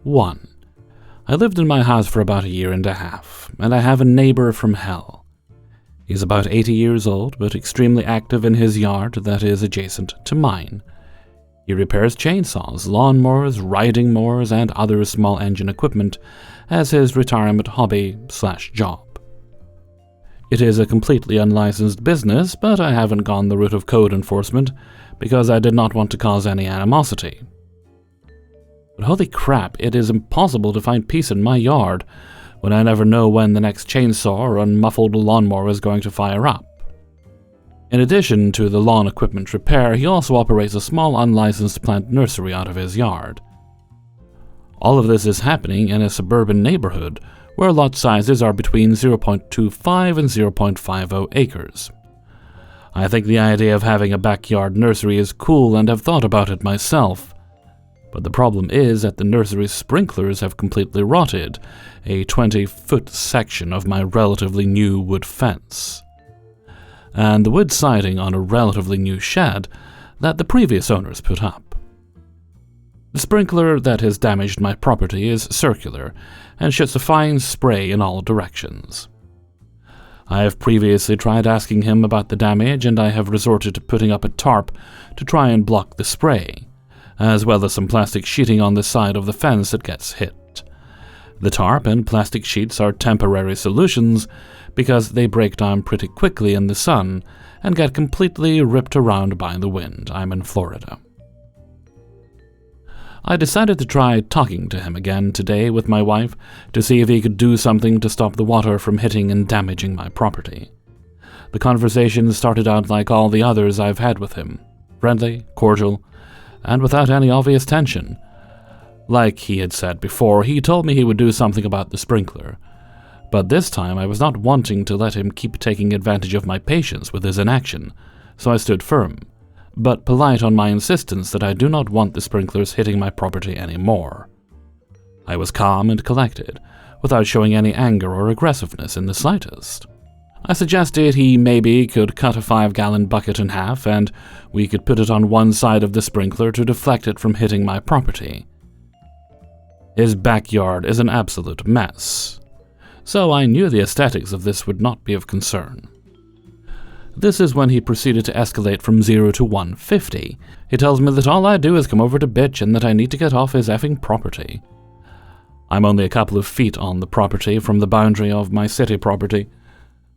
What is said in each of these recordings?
1. I lived in my house for about a year and a half, and I have a neighbor from hell. He's about 80 years old, but extremely active in his yard that is adjacent to mine. He repairs chainsaws, lawnmowers, riding mowers, and other small engine equipment as his retirement hobby/job. It is a completely unlicensed business, but I haven't gone the route of code enforcement because I did not want to cause any animosity. But holy crap, it is impossible to find peace in my yard when I never know when the next chainsaw or unmuffled lawnmower is going to fire up. In addition to the lawn equipment repair, he also operates a small unlicensed plant nursery out of his yard. All of this is happening in a suburban neighborhood where lot sizes are between 0.25 and 0.50 acres. I think the idea of having a backyard nursery is cool and have thought about it myself. But the problem is that the nursery's sprinklers have completely rotted a 20-foot section of my relatively new wood fence, and the wood siding on a relatively new shed that the previous owners put up. The sprinkler that has damaged my property is circular and shoots a fine spray in all directions. I have previously tried asking him about the damage, and I have resorted to putting up a tarp to try and block the spray, as well as some plastic sheeting on the side of the fence that gets hit. The tarp and plastic sheets are temporary solutions because they break down pretty quickly in the sun and get completely ripped around by the wind. I'm in Florida. I decided to try talking to him again today with my wife to see if he could do something to stop the water from hitting and damaging my property. The conversation started out like all the others I've had with him, friendly, cordial, and without any obvious tension. Like he had said before, he told me he would do something about the sprinkler, but this time I was not wanting to let him keep taking advantage of my patience with his inaction, so I stood firm, but polite on my insistence that I do not want the sprinklers hitting my property anymore. I was calm and collected, without showing any anger or aggressiveness in the slightest. I suggested he maybe could cut a 5-gallon bucket in half and we could put it on one side of the sprinkler to deflect it from hitting my property. His backyard is an absolute mess, so I knew the aesthetics of this would not be of concern. This is when he proceeded to escalate from 0 to 150. He tells me that all I do is come over to bitch and that I need to get off his effing property. I'm only a couple of feet on the property from the boundary of my city property,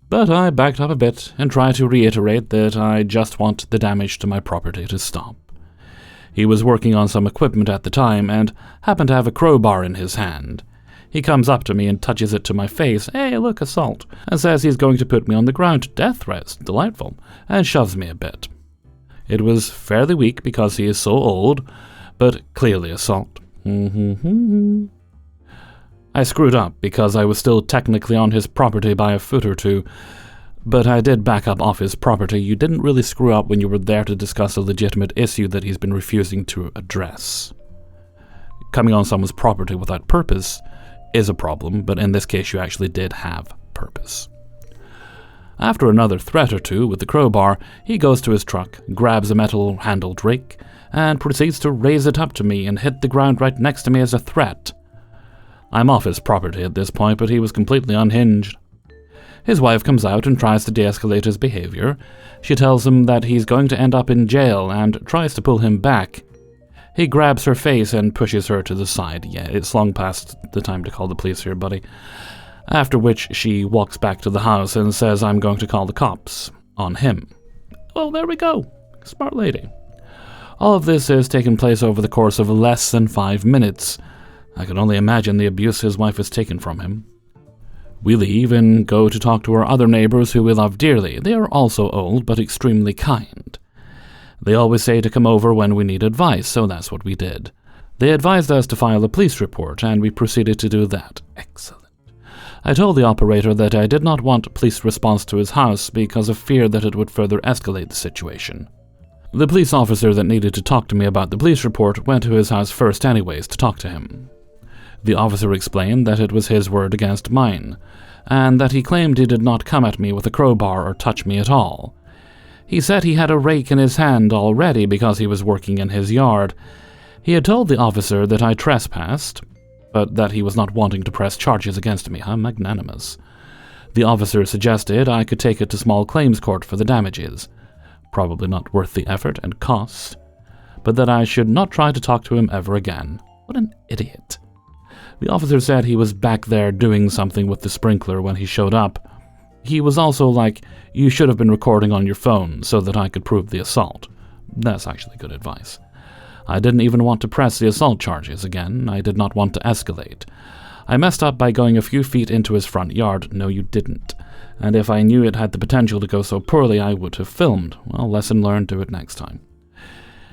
but I backed up a bit and tried to reiterate that I just want the damage to my property to stop. He was working on some equipment at the time and happened to have a crowbar in his hand. He comes up to me and touches it to my face, "Hey, look, assault," and says he's going to put me on the ground. Death threats, delightful, and shoves me a bit. It was fairly weak because he is so old, but clearly assault. I screwed up because I was still technically on his property by a foot or two, but I did back up off his property. You didn't really screw up when you were there to discuss a legitimate issue that he's been refusing to address. Coming on someone's property without purpose is a problem, but in this case you actually did have purpose. After another threat or two with the crowbar, he goes to his truck, grabs a metal-handled rake, and proceeds to raise it up to me and hit the ground right next to me as a threat. I'm off his property at this point, but he was completely unhinged. His wife comes out and tries to de-escalate his behavior. She tells him that he's going to end up in jail and tries to pull him back. He grabs her face and pushes her to the side. Yeah, it's long past the time to call the police here, buddy. After which she walks back to the house and says I'm going to call the cops on him. Well, there we go. Smart lady. All of this has taken place over the course of less than 5 minutes. I can only imagine the abuse his wife has taken from him. We leave and go to talk to our other neighbors who we love dearly. They are also old, but extremely kind. They always say to come over when we need advice, so that's what we did. They advised us to file a police report, and we proceeded to do that. Excellent. I told the operator that I did not want police response to his house because of fear that it would further escalate the situation. The police officer that needed to talk to me about the police report went to his house first anyways to talk to him. The officer explained that it was his word against mine, and that he claimed he did not come at me with a crowbar or touch me at all. He said he had a rake in his hand already because he was working in his yard. He had told the officer that I trespassed, but that he was not wanting to press charges against me. How magnanimous. The officer suggested I could take it to small claims court for the damages. Probably not worth the effort and cost, but that I should not try to talk to him ever again. What an idiot. The officer said he was back there doing something with the sprinkler when he showed up. He was also like, "You should have been recording on your phone so that I could prove the assault." That's actually good advice. I didn't even want to press the assault charges again. I did not want to escalate. I messed up by going a few feet into his front yard. No, you didn't. And if I knew it had the potential to go so poorly, I would have filmed. Well, lesson learned, do it next time.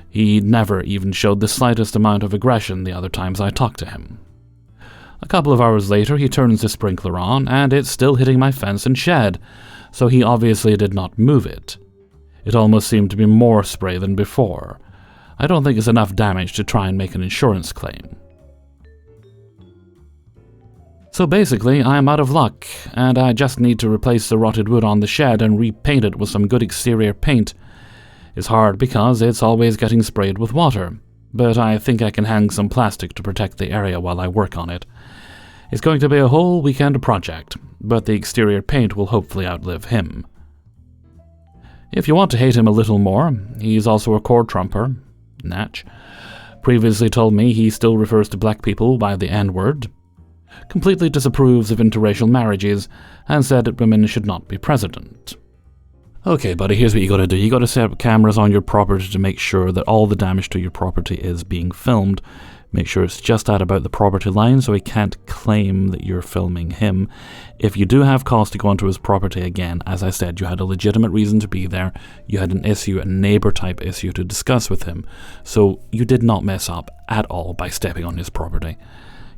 He never even showed the slightest amount of aggression the other times I talked to him. A couple of hours later, he turns the sprinkler on, and it's still hitting my fence and shed, so he obviously did not move it. It almost seemed to be more spray than before. I don't think it's enough damage to try and make an insurance claim. So basically, I am out of luck, and I just need to replace the rotted wood on the shed and repaint it with some good exterior paint. It's hard because it's always getting sprayed with water, but I think I can hang some plastic to protect the area while I work on it. It's going to be a whole weekend project, but the exterior paint will hopefully outlive him. If you want to hate him a little more, he's also a core trumper. Natch. Previously told me he still refers to black people by the N-word. Completely disapproves of interracial marriages, and said that women should not be president. Okay, buddy, here's what you gotta do. You gotta set up cameras on your property to make sure that all the damage to your property is being filmed. Make sure it's just at about the property line so he can't claim that you're filming him. If you do have cause to go onto his property again, as I said, you had a legitimate reason to be there. You had an issue, a neighbor-type issue to discuss with him. So you did not mess up at all by stepping on his property.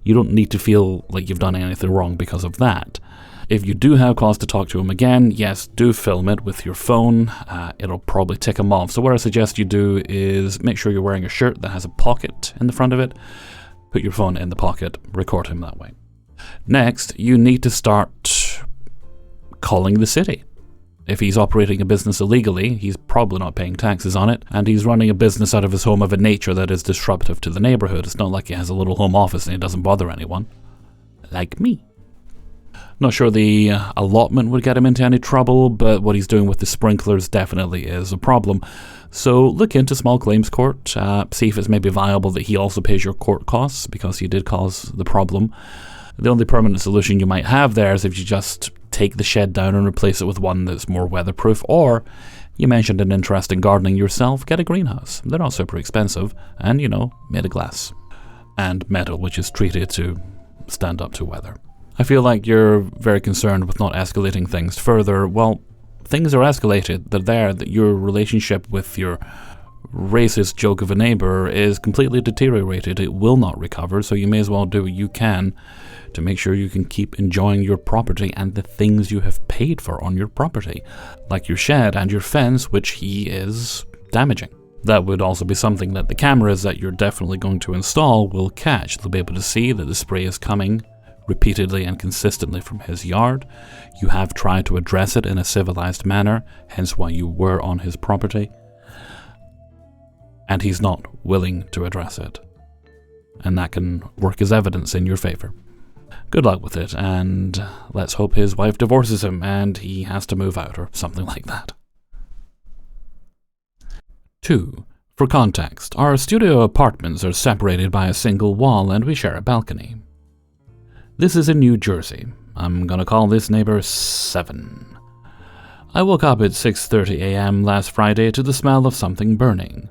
You don't need to feel like you've done anything wrong because of that. If you do have cause to talk to him again, yes, do film it with your phone. It'll probably tick him off. So what I suggest you do is make sure you're wearing a shirt that has a pocket in the front of it. Put your phone in the pocket, record him that way. Next, you need to start calling the city. If he's operating a business illegally, he's probably not paying taxes on it, and he's running a business out of his home of a nature that is disruptive to the neighborhood. It's not like he has a little home office and he doesn't bother anyone. Like me. Not sure the allotment would get him into any trouble, but what he's doing with the sprinklers definitely is a problem. So look into small claims court, see if it's maybe viable that he also pays your court costs, because he did cause the problem. The only permanent solution you might have there is if you just take the shed down and replace it with one that's more weatherproof, or you mentioned an interest in gardening yourself, get a greenhouse. They're not super expensive, and made of glass and metal, which is treated to stand up to weather. I feel like you're very concerned with not escalating things further. Well, things are escalated. They're there. That your relationship with your racist joke of a neighbor is completely deteriorated. It will not recover, so you may as well do what you can to make sure you can keep enjoying your property and the things you have paid for on your property, like your shed and your fence, which he is damaging. That would also be something that the cameras that you're definitely going to install will catch. They'll be able to see that the spray is coming repeatedly and consistently from his yard. You have tried to address it in a civilized manner, hence why you were on his property. And he's not willing to address it. And that can work as evidence in your favor. Good luck with it, and let's hope his wife divorces him and he has to move out or something like that. 2. For context, our studio apartments are separated by a single wall and we share a balcony. This is in New Jersey. I'm gonna call this neighbor 7. I woke up at 6:30 a.m. last Friday to the smell of something burning.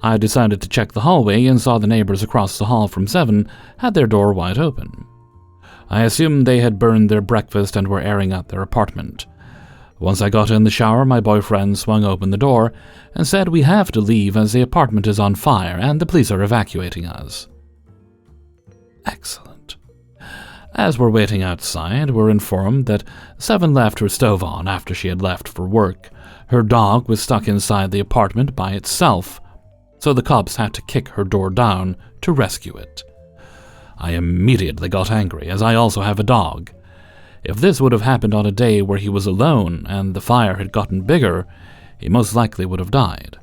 I decided to check the hallway and saw the neighbors across the hall from 7 had their door wide open. I assumed they had burned their breakfast and were airing out their apartment. Once I got in the shower, my boyfriend swung open the door and said we have to leave as the apartment is on fire and the police are evacuating us. Excellent. As we're waiting outside, we're informed that 7 left her stove on after she had left for work. Her dog was stuck inside the apartment by itself, so the cops had to kick her door down to rescue it. I immediately got angry, as I also have a dog. If this would have happened on a day where he was alone and the fire had gotten bigger, he most likely would have died.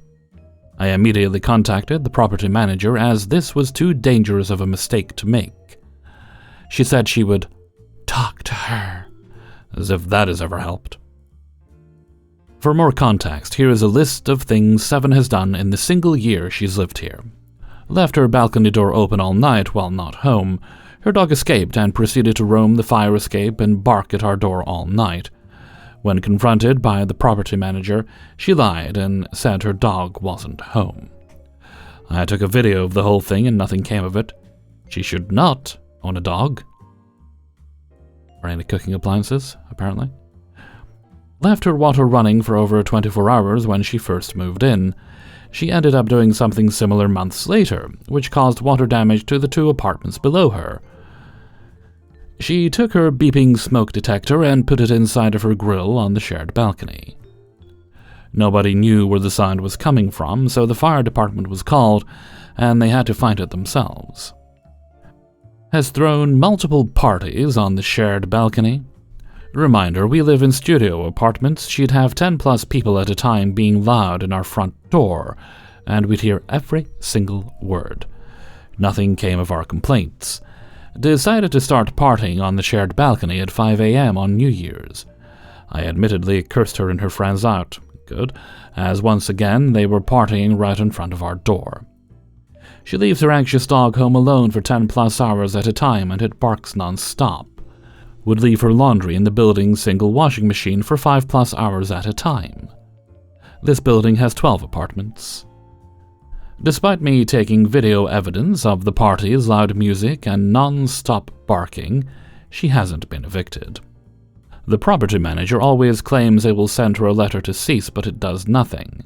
I immediately contacted the property manager as this was too dangerous of a mistake to make. She said she would talk to her, as if that has ever helped. For more context, here is a list of things Seven has done in the single year she's lived here. Left her balcony door open all night while not home. Her dog escaped and proceeded to roam the fire escape and bark at our door all night. When confronted by the property manager, she lied and said her dog wasn't home. I took a video of the whole thing and nothing came of it. She should not own a dog. Or any cooking appliances, apparently. Left her water running for over 24 hours when she first moved in. She ended up doing something similar months later, which caused water damage to the 2 apartments below her. She took her beeping smoke detector and put it inside of her grill on the shared balcony. Nobody knew where the sound was coming from, so the fire department was called, and they had to find it themselves. Has thrown multiple parties on the shared balcony. Reminder, we live in studio apartments. She'd have 10+ people at a time being loud in our front door, and we'd hear every single word. Nothing came of our complaints. Decided to start partying on the shared balcony at 5 a.m. on New Year's. I admittedly cursed her and her friends out. Good, as once again they were partying right in front of our door. She leaves her anxious dog home alone for 10+ hours at a time and it barks non-stop. Would leave her laundry in the building's single washing machine for 5+ hours at a time. This building has 12 apartments. Despite me taking video evidence of the party's loud music and non-stop barking, she hasn't been evicted. The property manager always claims they will send her a letter to cease, but it does nothing.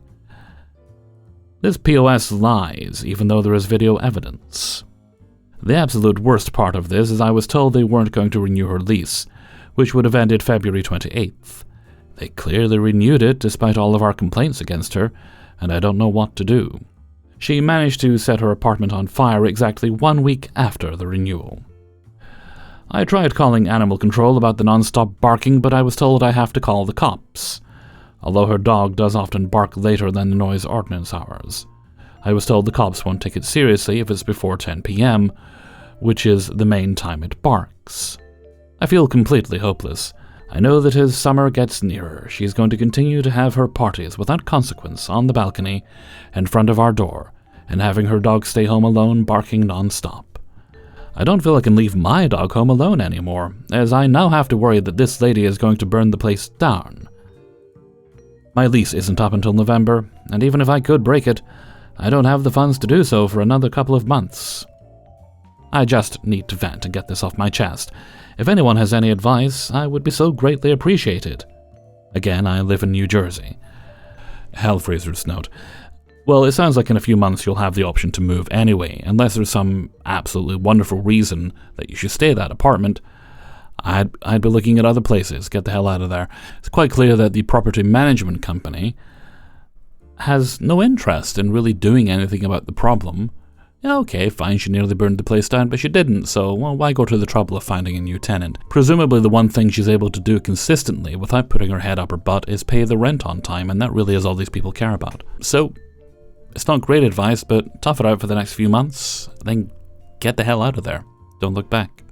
This POS lies, even though there is video evidence. The absolute worst part of this is I was told they weren't going to renew her lease, which would have ended February 28th. They clearly renewed it despite all of our complaints against her, and I don't know what to do. She managed to set her apartment on fire exactly 1 week after the renewal. I tried calling animal control about the non-stop barking, but I was told I have to call the cops, although her dog does often bark later than the noise ordinance hours. I was told the cops won't take it seriously if it's before 10 p.m., which is the main time it barks. I feel completely hopeless. I know that as summer gets nearer, she's going to continue to have her parties without consequence on the balcony in front of our door, and having her dog stay home alone barking non-stop. I don't feel I can leave my dog home alone anymore, as I now have to worry that this lady is going to burn the place down. My lease isn't up until November, and even if I could break it, I don't have the funds to do so for another couple of months. I just need to vent and get this off my chest. If anyone has any advice, I would be so greatly appreciated. Again, I live in New Jersey. Hellfreezer's note. Well, it sounds like in a few months you'll have the option to move anyway, unless there's some absolutely wonderful reason that you should stay at that apartment. I'd be looking at other places. Get the hell out of there. It's quite clear that the property management company has no interest in really doing anything about the problem. Yeah, okay, fine, she nearly burned the place down, but she didn't, so well, why go to the trouble of finding a new tenant? Presumably the one thing she's able to do consistently without putting her head up her butt is pay the rent on time, and that really is all these people care about. So, it's not great advice, but tough it out for the next few months, then get the hell out of there. Don't look back.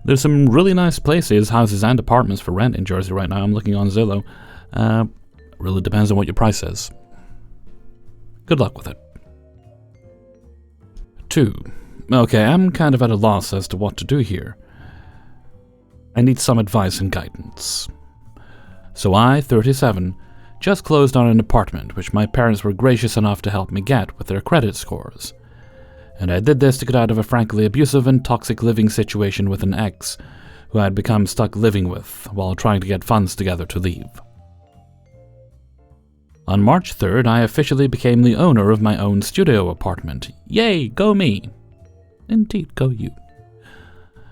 There's some really nice places, houses and apartments for rent in Jersey right now. I'm looking on Zillow. Really depends on what your price is. Good luck with it. 2. Okay, I'm kind of at a loss as to what to do here. I need some advice and guidance. So I, 37, just closed on an apartment which my parents were gracious enough to help me get with their credit scores. And I did this to get out of a frankly abusive and toxic living situation with an ex who I had become stuck living with while trying to get funds together to leave. On March 3rd, I officially became the owner of my own studio apartment. Yay, go me! Indeed, go you.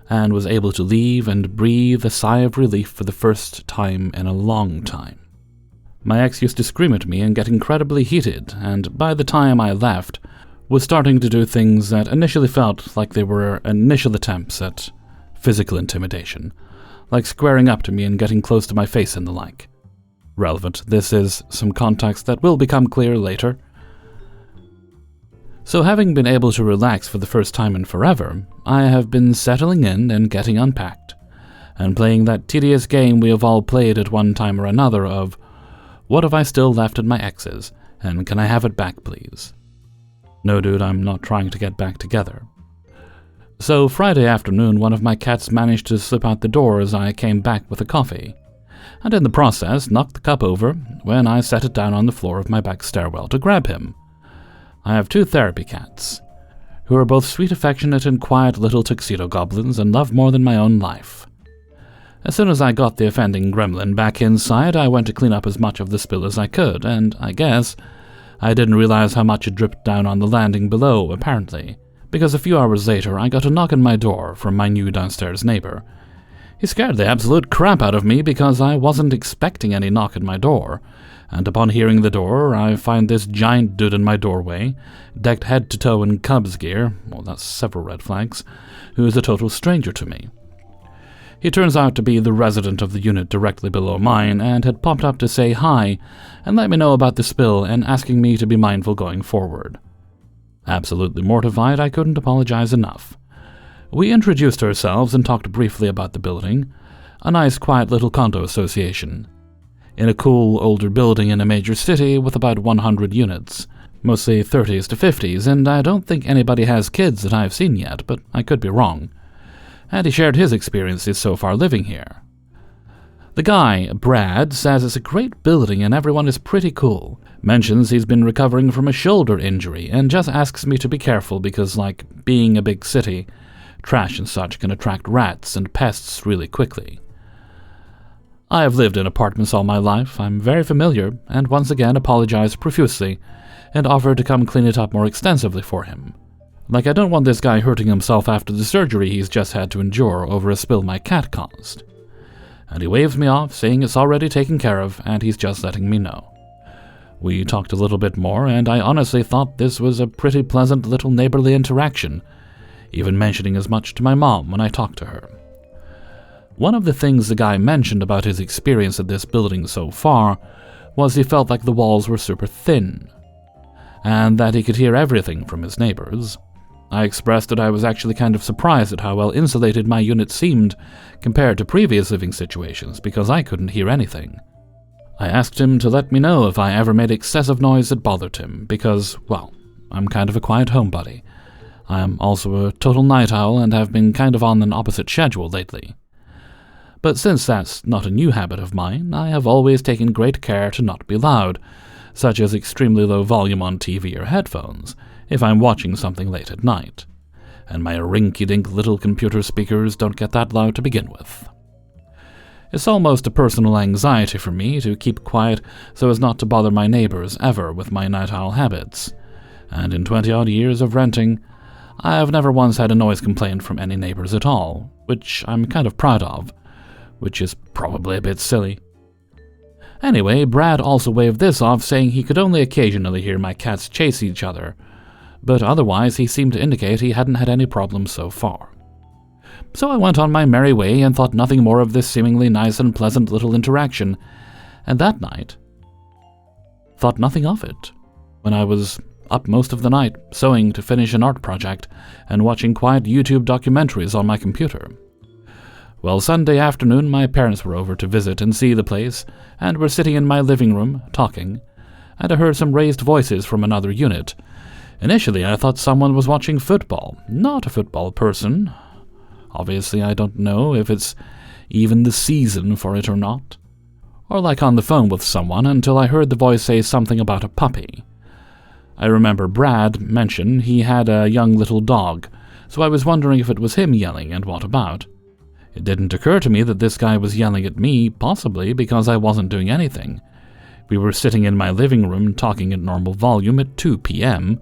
And was able to leave and breathe a sigh of relief for the first time in a long time. My ex used to scream at me and get incredibly heated, and by the time I left, was starting to do things that initially felt like they were initial attempts at physical intimidation, like squaring up to me and getting close to my face and the like. Relevant, this is some context that will become clear later. So having been able to relax for the first time in forever, I have been settling in and getting unpacked, and playing that tedious game we have all played at one time or another of, what have I still left at my ex's, and can I have it back please? No dude, I'm not trying to get back together. So Friday afternoon, one of my cats managed to slip out the door as I came back with a coffee, and in the process knocked the cup over when I set it down on the floor of my back stairwell to grab him. I have 2 therapy cats, who are both sweet, affectionate, and quiet little tuxedo goblins and love more than my own life. As soon as I got the offending gremlin back inside, I went to clean up as much of the spill as I could, and I guess I didn't realize how much had dripped down on the landing below, apparently, because a few hours later I got a knock on my door from my new downstairs neighbor. He scared the absolute crap out of me because I wasn't expecting any knock at my door, and upon hearing the door, I find this giant dude in my doorway, decked head to toe in Cubs gear, well, that's several red flags, who is a total stranger to me. He turns out to be the resident of the unit directly below mine, and had popped up to say hi and let me know about the spill and asking me to be mindful going forward. Absolutely mortified, I couldn't apologize enough. We introduced ourselves and talked briefly about the building, a nice quiet little condo association, in a cool older building in a major city with about 100 units, mostly 30s to 50s, and I don't think anybody has kids that I've seen yet, but I could be wrong. And he shared his experiences so far living here. The guy, Brad, says it's a great building and everyone is pretty cool, mentions he's been recovering from a shoulder injury, and just asks me to be careful because, like, being a big city, trash and such can attract rats and pests really quickly. I have lived in apartments all my life, I'm very familiar, and once again apologized profusely, and offered to come clean it up more extensively for him. Like I don't want this guy hurting himself after the surgery he's just had to endure over a spill my cat caused. And he waves me off, saying it's already taken care of, and he's just letting me know. We talked a little bit more, and I honestly thought this was a pretty pleasant little neighborly interaction, even mentioning as much to my mom when I talked to her. One of the things the guy mentioned about his experience at this building so far was he felt like the walls were super thin, and that he could hear everything from his neighbors. I expressed that I was actually kind of surprised at how well insulated my unit seemed compared to previous living situations because I couldn't hear anything. I asked him to let me know if I ever made excessive noise that bothered him because, well, I'm kind of a quiet homebody. I am also a total night owl and have been kind of on an opposite schedule lately. But since that's not a new habit of mine, I have always taken great care to not be loud, such as extremely low volume on TV or headphones, if I'm watching something late at night, and my rinky-dink little computer speakers don't get that loud to begin with. It's almost a personal anxiety for me to keep quiet so as not to bother my neighbors ever with my night owl habits, and in 20-odd years of renting, I have never once had a noise complaint from any neighbors at all, which I'm kind of proud of, which is probably a bit silly. Anyway, Brad also waved this off, saying he could only occasionally hear my cats chase each other, but otherwise he seemed to indicate he hadn't had any problems so far. So I went on my merry way and thought nothing more of this seemingly nice and pleasant little interaction, and that night thought nothing of it, when I was up most of the night sewing to finish an art project and watching quiet YouTube documentaries on my computer. Well, Sunday afternoon my parents were over to visit and see the place, and were sitting in my living room, talking, and I heard some raised voices from another unit. Initially I thought someone was watching football, not a football person. Obviously I don't know if it's even the season for it or not. Or like on the phone with someone until I heard the voice say something about a puppy. I remember Brad mention he had a young little dog, so I was wondering if it was him yelling and what about. It didn't occur to me that this guy was yelling at me, possibly because I wasn't doing anything. We were sitting in my living room talking at normal volume at 2 p.m.,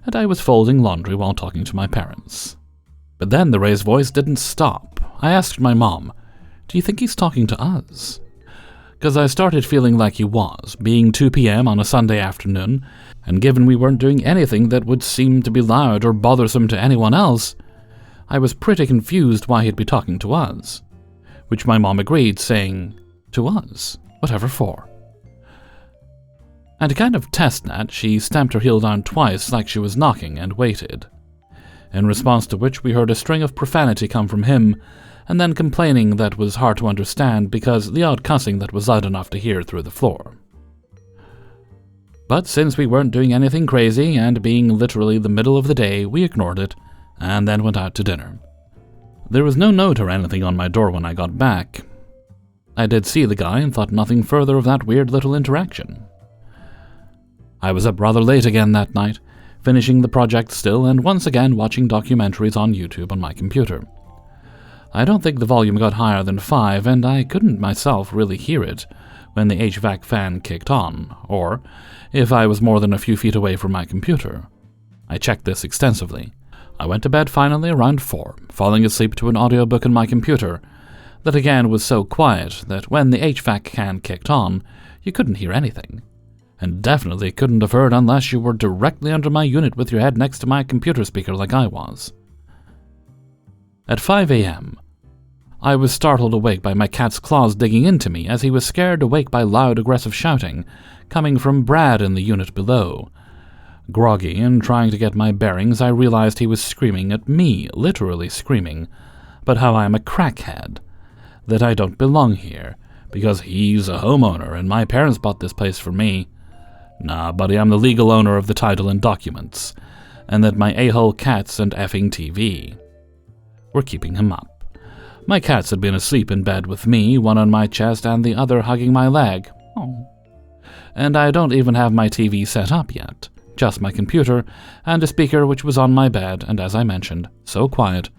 and I was folding laundry while talking to my parents. But then the raised voice didn't stop. I asked my mom, "Do you think he's talking to us?" Because I started feeling like he was, being 2 p.m. on a Sunday afternoon, and given we weren't doing anything that would seem to be loud or bothersome to anyone else, I was pretty confused why he'd be talking to us, which my mom agreed, saying, "To us? Whatever for?" And to kind of test that, she stamped her heel down twice like she was knocking and waited. In response to which we heard a string of profanity come from him, and then complaining that was hard to understand because the odd cussing that was loud enough to hear through the floor. But since we weren't doing anything crazy, and being literally the middle of the day, we ignored it, and then went out to dinner. There was no note or anything on my door when I got back. I did see the guy and thought nothing further of that weird little interaction. I was up rather late again that night, finishing the project still and once again watching documentaries on YouTube on my computer. I don't think the volume got higher than 5, and I couldn't myself really hear it when the HVAC fan kicked on, or if I was more than a few feet away from my computer. I checked this extensively. I went to bed finally around 4, falling asleep to an audiobook on my computer that again was so quiet that when the HVAC fan kicked on, you couldn't hear anything. And definitely couldn't have heard unless you were directly under my unit with your head next to my computer speaker like I was. At 5 a.m., I was startled awake by my cat's claws digging into me as he was scared awake by loud, aggressive shouting coming from Brad in the unit below. Groggy and trying to get my bearings, I realized he was screaming at me, literally screaming, but how I'm a crackhead, that I don't belong here, because he's a homeowner and my parents bought this place for me. Nah, buddy, I'm the legal owner of the title and documents, and that my a-hole cats and effing TV were keeping him up. My cats had been asleep in bed with me, one on my chest and the other hugging my leg. Oh. And I don't even have my TV set up yet, just my computer and a speaker which was on my bed, and as I mentioned, so quiet,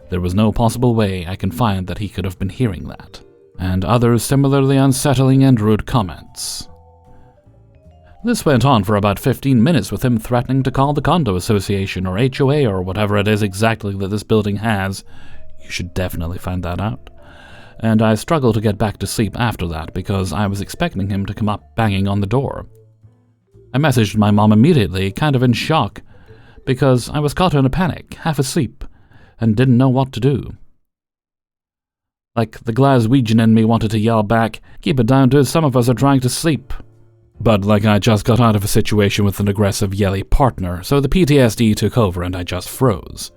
there was no possible way I can find that he could have been hearing that. And other similarly unsettling and rude comments. This went on for about 15 minutes with him threatening to call the condo association or HOA or whatever it is exactly that this building has. You should definitely find that out. And I struggled to get back to sleep after that because I was expecting him to come up banging on the door. I messaged my mom immediately, kind of in shock, because I was caught in a panic, half asleep, and didn't know what to do. Like the Glaswegian in me wanted to yell back, "Keep it down, dude, some of us are trying to sleep." But like I just got out of a situation with an aggressive, yelly partner, so the PTSD took over and I just froze.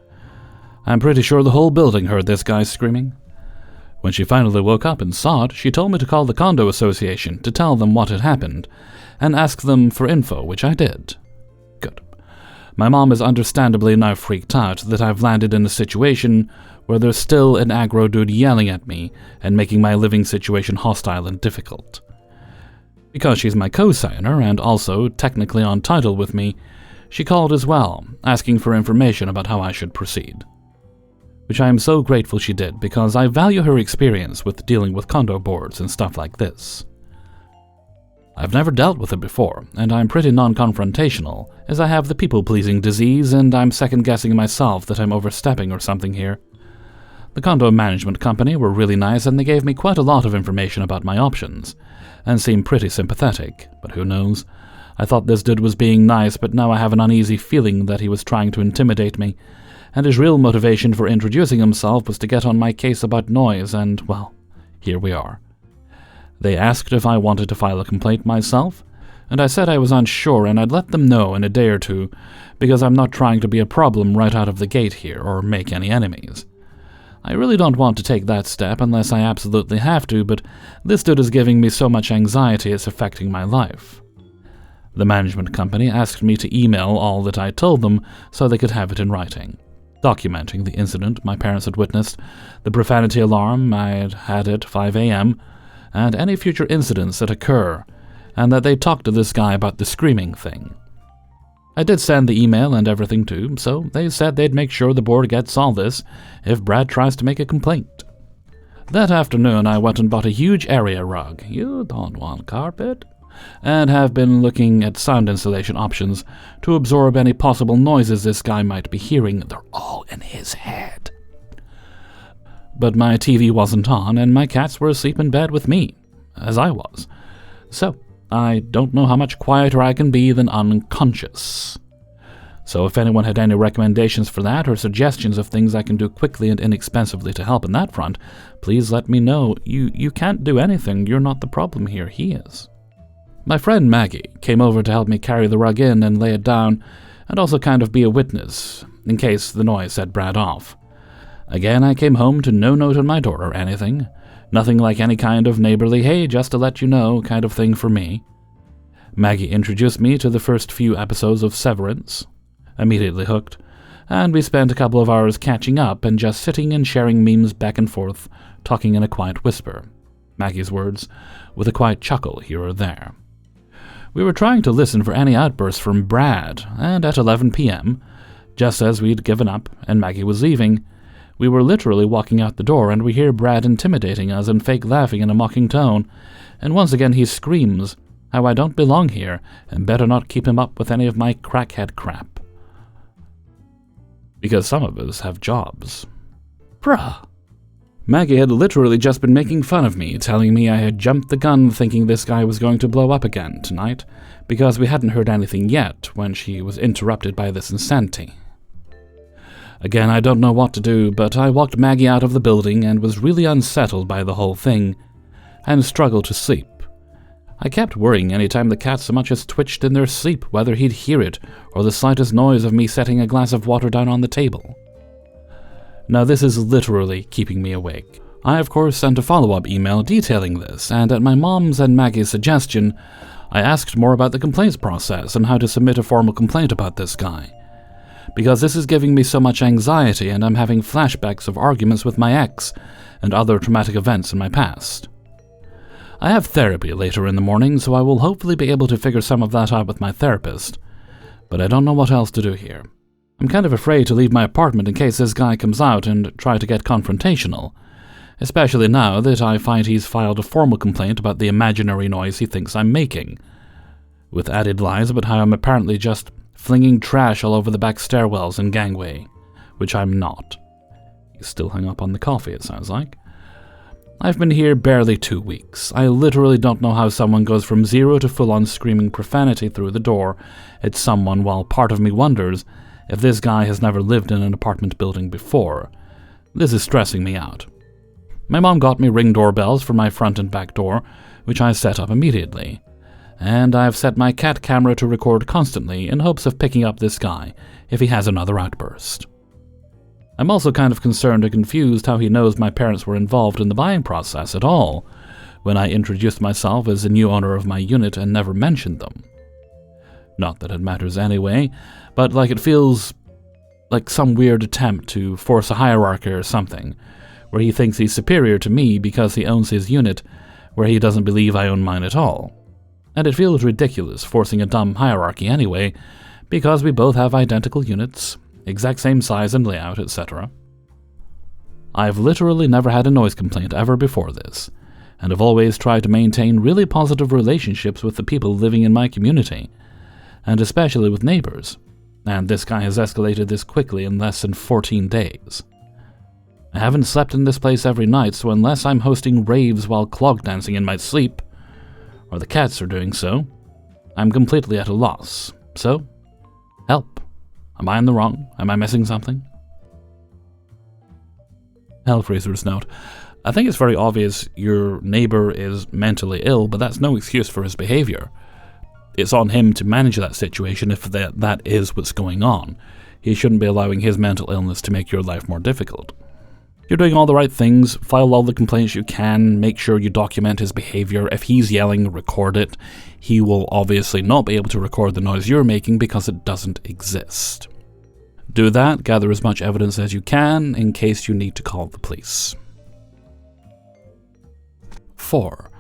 I'm pretty sure the whole building heard this guy screaming. When she finally woke up and saw it, she told me to call the condo association to tell them what had happened, and ask them for info, which I did. Good. My mom is understandably now freaked out that I've landed in a situation where there's still an aggro dude yelling at me and making my living situation hostile and difficult. Because she's my co-signer and also technically on title with me, she called as well, asking for information about how I should proceed. Which I am so grateful she did because I value her experience with dealing with condo boards and stuff like this. I've never dealt with it before, and I'm pretty non-confrontational, as I have the people-pleasing disease and I'm second-guessing myself that I'm overstepping or something here. The condo management company were really nice and they gave me quite a lot of information about my options, and seemed pretty sympathetic, but who knows. I thought this dude was being nice, but now I have an uneasy feeling that he was trying to intimidate me, and his real motivation for introducing himself was to get on my case about noise, and, well, here we are. They asked if I wanted to file a complaint myself, and I said I was unsure and I'd let them know in a day or two, because I'm not trying to be a problem right out of the gate here or make any enemies. I really don't want to take that step unless I absolutely have to, but this dude is giving me so much anxiety it's affecting my life. The management company asked me to email all that I told them so they could have it in writing, documenting the incident my parents had witnessed, the profanity alarm I'd had at 5 a.m., and any future incidents that occur, and that they talk to this guy about the screaming thing. I did send the email and everything too, so they said they'd make sure the board gets all this if Brad tries to make a complaint. That afternoon I went and bought a huge area rug, you don't want carpet, and have been looking at sound insulation options to absorb any possible noises this guy might be hearing. They're all in his head. But my TV wasn't on and my cats were asleep in bed with me, as I was. So I don't know how much quieter I can be than unconscious. So if anyone had any recommendations for that or suggestions of things I can do quickly and inexpensively to help in that front, please let me know. You can't do anything. You're not the problem here. He is. My friend Maggie came over to help me carry the rug in and lay it down, and also kind of be a witness, in case the noise set Brad off. Again, I came home to no note on my door or anything. Nothing like any kind of neighborly, hey, just to let you know kind of thing for me. Maggie introduced me to the first few episodes of Severance. Immediately hooked, and we spent a couple of hours catching up and just sitting and sharing memes back and forth, talking in a quiet whisper. Maggie's words, with a quiet chuckle here or there. We were trying to listen for any outbursts from Brad, and at 11 p.m., just as we'd given up and Maggie was leaving, we were literally walking out the door and we hear Brad intimidating us and fake laughing in a mocking tone, and once again he screams how I don't belong here and better not keep him up with any of my crackhead crap. Because some of us have jobs. Bruh. Maggie had literally just been making fun of me, telling me I had jumped the gun thinking this guy was going to blow up again tonight, because we hadn't heard anything yet when she was interrupted by this insanity. Again, I don't know what to do, but I walked Maggie out of the building and was really unsettled by the whole thing, and struggled to sleep. I kept worrying any time the cat so much as twitched in their sleep whether he'd hear it or the slightest noise of me setting a glass of water down on the table. Now this is literally keeping me awake. I of course sent a follow-up email detailing this, and at my mom's and Maggie's suggestion, I asked more about the complaints process and how to submit a formal complaint about this guy. Because this is giving me so much anxiety and I'm having flashbacks of arguments with my ex and other traumatic events in my past. I have therapy later in the morning, so I will hopefully be able to figure some of that out with my therapist, but I don't know what else to do here. I'm kind of afraid to leave my apartment in case this guy comes out and try to get confrontational, especially now that I find he's filed a formal complaint about the imaginary noise he thinks I'm making, with added lies about how I'm apparently just flinging trash all over the back stairwells and gangway, which I'm not. He's still hung up on the coffee, it sounds like. I've been here barely 2 weeks. I literally don't know how someone goes from zero to full-on screaming profanity through the door at someone, while part of me wonders if this guy has never lived in an apartment building before. This is stressing me out. My mom got me Ring doorbells for my front and back door, which I set up immediately. And I've set my cat camera to record constantly in hopes of picking up this guy if he has another outburst. I'm also kind of concerned and confused how he knows my parents were involved in the buying process at all, when I introduced myself as the new owner of my unit and never mentioned them. Not that it matters anyway, but like it feels like some weird attempt to force a hierarchy or something, where he thinks he's superior to me because he owns his unit, where he doesn't believe I own mine at all. And it feels ridiculous forcing a dumb hierarchy anyway, because we both have identical units, exact same size and layout, etc. I've literally never had a noise complaint ever before this, and have always tried to maintain really positive relationships with the people living in my community, and especially with neighbors, and this guy has escalated this quickly in less than 14 days. I haven't slept in this place every night, so unless I'm hosting raves while clog dancing in my sleep, or the cats are doing so, I'm completely at a loss. So, help. Am I in the wrong? Am I missing something? Hellfreezer's note. I think it's very obvious your neighbor is mentally ill, but that's no excuse for his behavior. It's on him to manage that situation if that is what's going on. He shouldn't be allowing his mental illness to make your life more difficult. You're doing all the right things, file all the complaints you can, make sure you document his behavior. If he's yelling, record it. He will obviously not be able to record the noise you're making because it doesn't exist. Do that, gather as much evidence as you can in case you need to call the police. 4.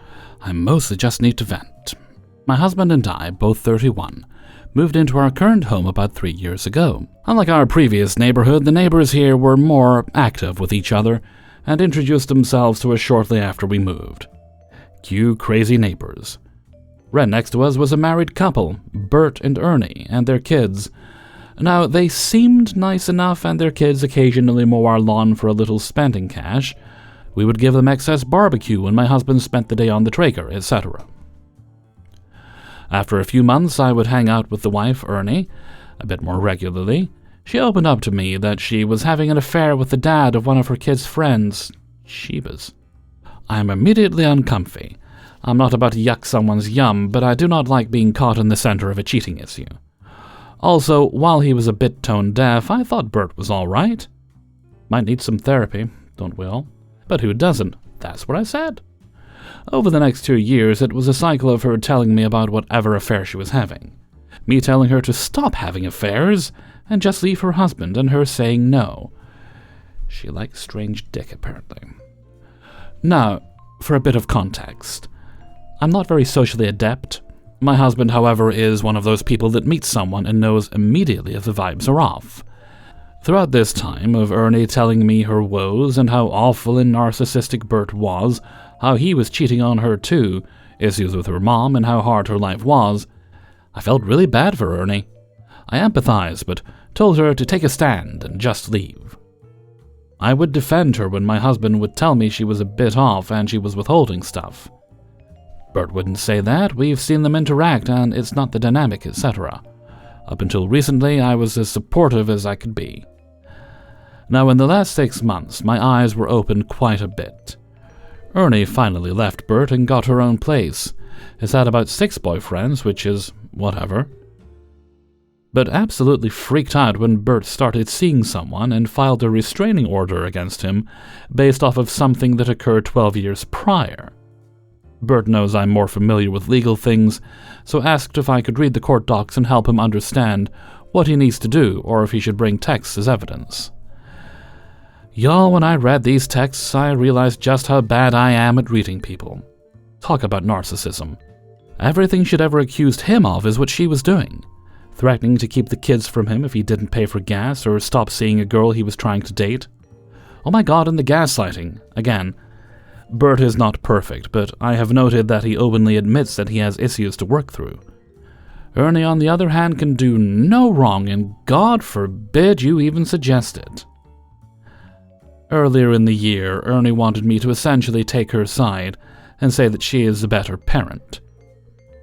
I mostly just need to vent. My husband and I, both 31, moved into our current home about 3 years ago. Unlike our previous neighborhood, the neighbors here were more active with each other and introduced themselves to us shortly after we moved. Cue crazy neighbors. Right next to us was a married couple, Bert and Ernie, and their kids. Now, they seemed nice enough, and their kids occasionally mow our lawn for a little spending cash. We would give them excess barbecue when my husband spent the day on the Traeger, etc. After a few months, I would hang out with the wife, Ernie, a bit more regularly. She opened up to me that she was having an affair with the dad of one of her kids' friends. Sheebas. I am immediately uncomfy. I'm not about to yuck someone's yum, but I do not like being caught in the center of a cheating issue. Also, while he was a bit tone-deaf, I thought Bert was all right. Might need some therapy, don't we all? But who doesn't? That's what I said. Over the next 2 years, it was a cycle of her telling me about whatever affair she was having, me telling her to stop having affairs and just leave her husband, and her saying no. She likes strange dick, apparently. Now, for a bit of context. I'm not very socially adept. My husband, however, is one of those people that meets someone and knows immediately if the vibes are off. Throughout this time of Ernie telling me her woes and how awful and narcissistic Bert was, how he was cheating on her too, issues with her mom, and how hard her life was, I felt really bad for Ernie. I empathized, but told her to take a stand and just leave. I would defend her when my husband would tell me she was a bit off and she was withholding stuff. Bert wouldn't say that. We've seen them interact, and it's not the dynamic, etc. Up until recently, I was as supportive as I could be. Now, in the last 6 months, my eyes were opened quite a bit. Ernie finally left Bert and got her own place. Has had about 6 boyfriends, which is whatever. But absolutely freaked out when Bert started seeing someone and filed a restraining order against him based off of something that occurred 12 years prior. Bert knows I'm more familiar with legal things, so asked if I could read the court docs and help him understand what he needs to do or if he should bring texts as evidence. Y'all, when I read these texts, I realized just how bad I am at reading people. Talk about narcissism. Everything she'd ever accused him of is what she was doing. Threatening to keep the kids from him if he didn't pay for gas or stop seeing a girl he was trying to date. Oh my god, and the gaslighting. Again, Bert is not perfect, but I have noted that he openly admits that he has issues to work through. Ernie, on the other hand, can do no wrong, and God forbid you even suggest it. Earlier in the year, Ernie wanted me to essentially take her side and say that she is a better parent.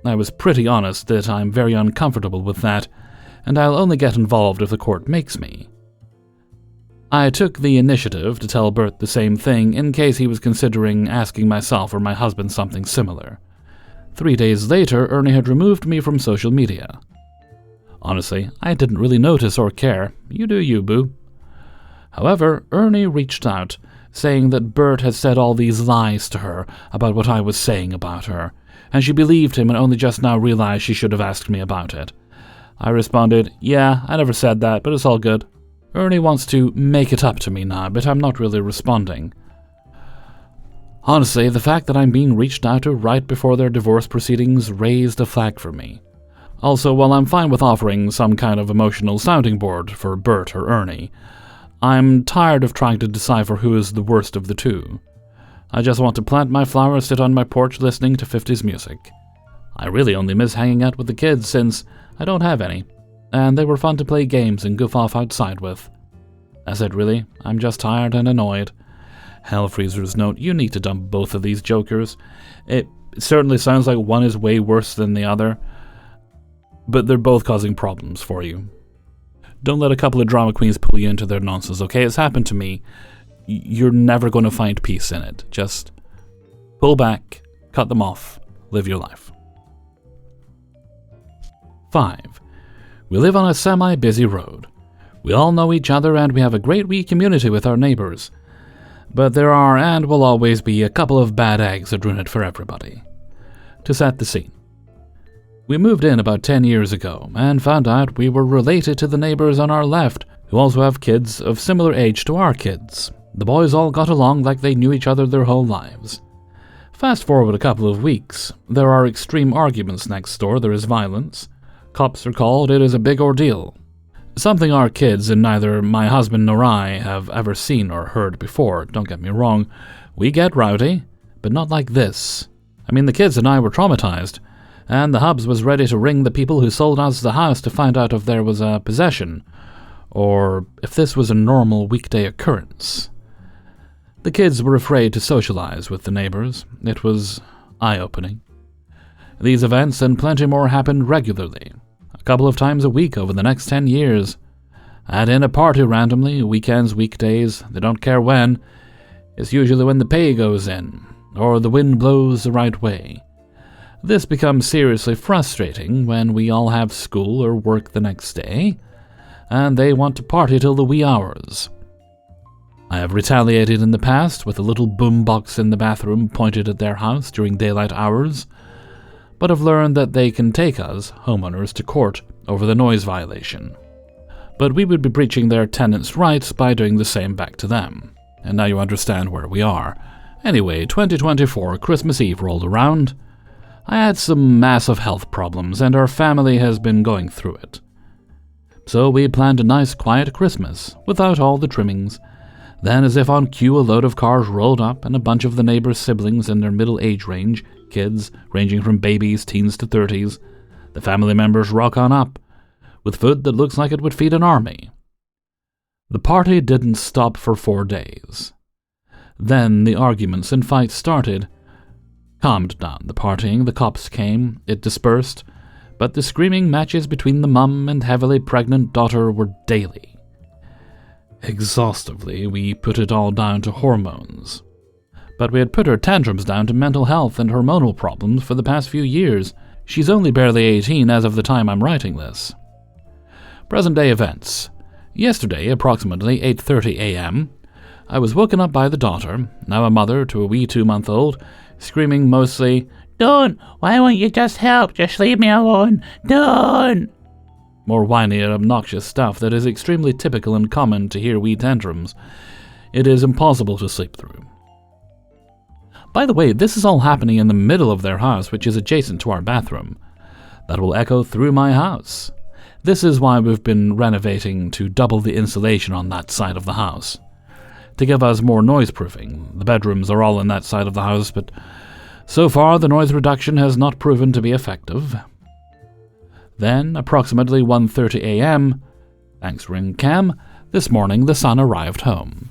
I was pretty honest that I'm very uncomfortable with that, and I'll only get involved if the court makes me. I took the initiative to tell Bert the same thing in case he was considering asking myself or my husband something similar. 3 days later, Ernie had removed me from social media. Honestly, I didn't really notice or care. You do you, boo. However, Ernie reached out, saying that Bert had said all these lies to her about what I was saying about her, and she believed him and only just now realized she should have asked me about it. I responded, yeah, I never said that, but it's all good. Ernie wants to make it up to me now, but I'm not really responding. Honestly, the fact that I'm being reached out to right before their divorce proceedings raised a flag for me. Also, while I'm fine with offering some kind of emotional sounding board for Bert or Ernie, I'm tired of trying to decipher who is the worst of the two. I just want to plant my flowers, sit on my porch listening to 50s music. I really only miss hanging out with the kids since I don't have any, and they were fun to play games and goof off outside with. That's it really, I'm just tired and annoyed. Hellfreezer's note, you need to dump both of these jokers. It certainly sounds like one is way worse than the other, but they're both causing problems for you. Don't let a couple of drama queens pull you into their nonsense, okay? It's happened to me. You're never going to find peace in it. Just pull back, cut them off, live your life. 5. We live on a semi-busy road. We all know each other and we have a great wee community with our neighbors. But there are and will always be a couple of bad eggs that ruin it for everybody. To set the scene. We moved in about 10 years ago and found out we were related to the neighbors on our left, who also have kids of similar age to our kids. The boys all got along like they knew each other their whole lives. Fast forward a couple of weeks. There are extreme arguments next door, there is violence. Cops are called, it is a big ordeal. Something our kids and neither my husband nor I have ever seen or heard before, don't get me wrong. We get rowdy, but not like this. I mean, the kids and I were traumatized, and the Hubs was ready to ring the people who sold us the house to find out if there was a possession, or if this was a normal weekday occurrence. The kids were afraid to socialize with the neighbors. It was eye-opening. These events and plenty more happened regularly, a couple of times a week over the next 10 years. Add in a party randomly, weekends, weekdays, they don't care when. It's usually when the pay goes in, or the wind blows the right way. This becomes seriously frustrating when we all have school or work the next day, and they want to party till the wee hours. I have retaliated in the past with a little boombox in the bathroom pointed at their house during daylight hours, but have learned that they can take us, homeowners, to court over the noise violation. But we would be breaching their tenants' rights by doing the same back to them. And now you understand where we are. Anyway, 2024, Christmas Eve rolled around. I had some massive health problems, and our family has been going through it. So we planned a nice, quiet Christmas, without all the trimmings. Then, as if on cue, a load of cars rolled up, and a bunch of the neighbors' siblings in their middle age range, kids ranging from babies, teens to 30s, the family members rock on up, with food that looks like it would feed an army. The party didn't stop for 4 days. Then the arguments and fights started. Calmed down the partying, the cops came, it dispersed, but the screaming matches between the mum and heavily pregnant daughter were daily. Exhaustively, we put it all down to hormones. But we had put her tantrums down to mental health and hormonal problems for the past few years. She's only barely 18 as of the time I'm writing this. Present-day events. Yesterday, approximately 8:30 a.m., I was woken up by the daughter, now a mother to a wee 2-month-old, screaming mostly, "Don't! Why won't you just help? Just leave me alone! Don't!" More whiny and obnoxious stuff that is extremely typical and common to hear wee tantrums. It is impossible to sleep through. By the way, this is all happening in the middle of their house, which is adjacent to our bathroom. That will echo through my house. This is why we've been renovating to double the insulation on that side of the house, to give us more noise-proofing. The bedrooms are all in that side of the house, but so far the noise reduction has not proven to be effective. Then, approximately 1:30 a.m., thanks Ring Cam, this morning the son arrived home.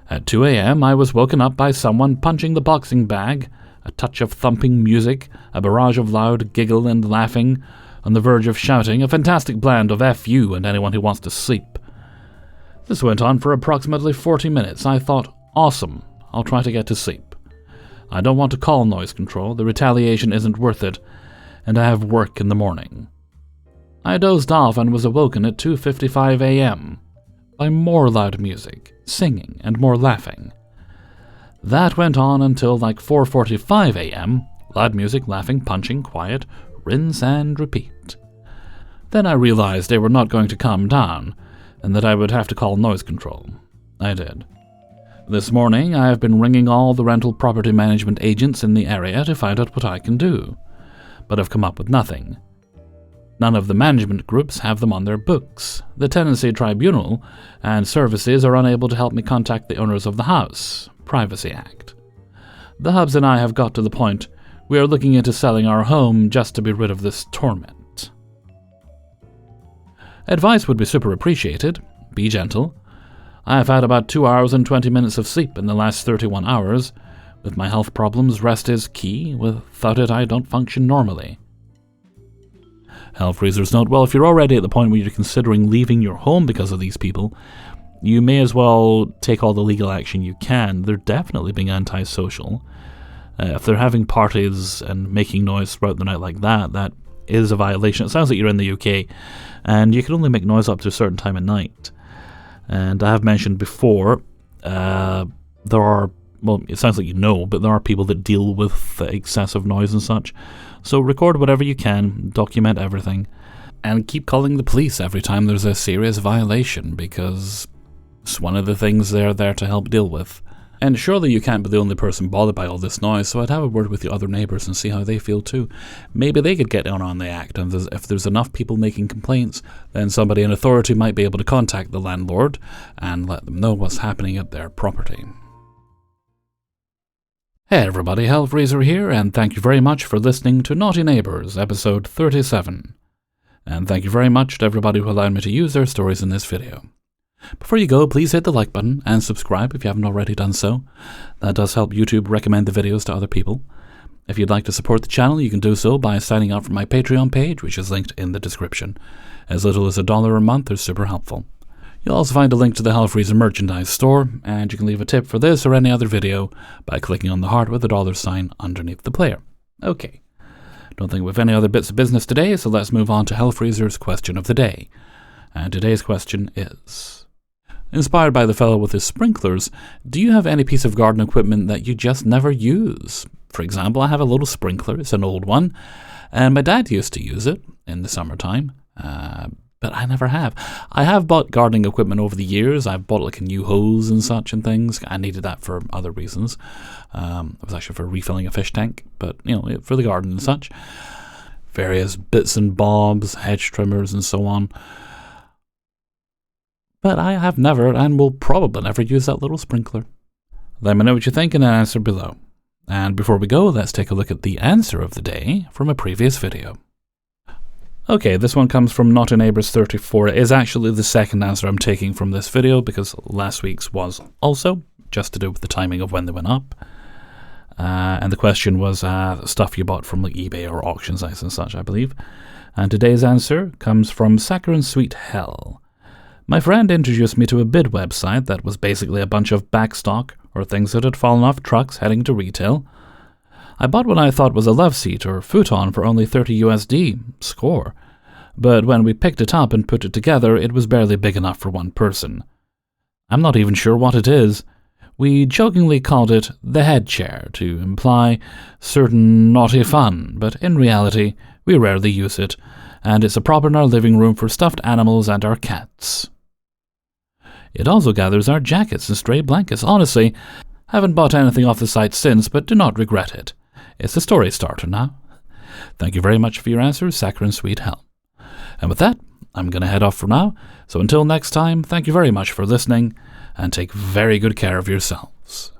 At 2 a.m. I was woken up by someone punching the boxing bag, a touch of thumping music, a barrage of loud giggle and laughing, on the verge of shouting, a fantastic blend of F you and anyone who wants to sleep. This went on for approximately 40 minutes. I thought, awesome, I'll try to get to sleep. I don't want to call noise control, the retaliation isn't worth it, and I have work in the morning. I dozed off and was awoken at 2:55 a.m. by more loud music, singing, and more laughing. That went on until like 4:45 a.m., loud music, laughing, punching, quiet, rinse and repeat. Then I realized they were not going to calm down, and that I would have to call noise control. I did. This morning I have been ringing all the rental property management agents in the area to find out what I can do, but have come up with nothing. None of the management groups have them on their books. The Tenancy Tribunal and services are unable to help me contact the owners of the house. Privacy Act. The Hubs and I have got to the point we are looking into selling our home just to be rid of this torment. Advice would be super appreciated. Be gentle. I have had about 2 hours and 20 minutes of sleep in the last 31 hours. With my health problems, rest is key. Without it, I don't function normally. Health Freezers note, well, if you're already at the point where you're considering leaving your home because of these people, you may as well take all the legal action you can. They're definitely being antisocial. If they're having parties and making noise throughout the night like that, that is a violation. It sounds like you're in the UK, and you can only make noise up to a certain time at night. And I have mentioned before, there are, well, it sounds like you know, but there are people that deal with excessive noise and such. So record whatever you can, document everything, and keep calling the police every time there's a serious violation, because it's one of the things they're there to help deal with. And surely you can't be the only person bothered by all this noise, so I'd have a word with the other neighbours and see how they feel too. Maybe they could get in on the act, and if there's enough people making complaints, then somebody in authority might be able to contact the landlord and let them know what's happening at their property. Hey everybody, Hellfreezer here, and thank you very much for listening to Naughty Neighbours, episode 37. And thank you very much to everybody who allowed me to use their stories in this video. Before you go, please hit the like button and subscribe if you haven't already done so. That does help YouTube recommend the videos to other people. If you'd like to support the channel, you can do so by signing up for my Patreon page, which is linked in the description. As little as $1 a month is super helpful. You'll also find a link to the Hellfreezer merchandise store, and you can leave a tip for this or any other video by clicking on the heart with a $sign underneath the player. Okay, Don't think we've any other bits of business today, so let's move on to Hellfreezer's question of the day. And today's question is, inspired by the fellow with his sprinklers, do you have any piece of garden equipment that you just never use? For example, I have a little sprinkler. It's an old one, and my dad used to use it in the summertime, but I never have. I have bought gardening equipment over the years. I've bought like a new hose and such and things. I needed that for other reasons. It was actually for refilling a fish tank, but for the garden and such. Various bits and bobs, hedge trimmers and so on. But I have never and will probably never use that little sprinkler. Let me know what you think in an answer below. And before we go, let's take a look at the answer of the day from a previous video. Okay, this one comes from Neighbours 34. It is actually the second answer I'm taking from this video because last week's was also, just to do with the timing of when they went up. And the question was stuff you bought from like eBay or auction sites and such, I believe. And today's answer comes from Saccharine Sweet Hell. My friend introduced me to a bid website that was basically a bunch of backstock or things that had fallen off trucks heading to retail. I bought what I thought was a love seat or futon for only $30 USD, score. But when we picked it up and put it together, it was barely big enough for one person. I'm not even sure what it is. We jokingly called it the head chair to imply certain naughty fun, but in reality, we rarely use it, and it's a prop in our living room for stuffed animals and our cats. It also gathers our jackets and stray blankets. Honestly, haven't bought anything off the site since, but do not regret it. It's a story starter now. Thank you very much for your answers, Saccharine Sweet Hell. And with that, I'm going to head off for now. So until next time, thank you very much for listening, and take very good care of yourselves.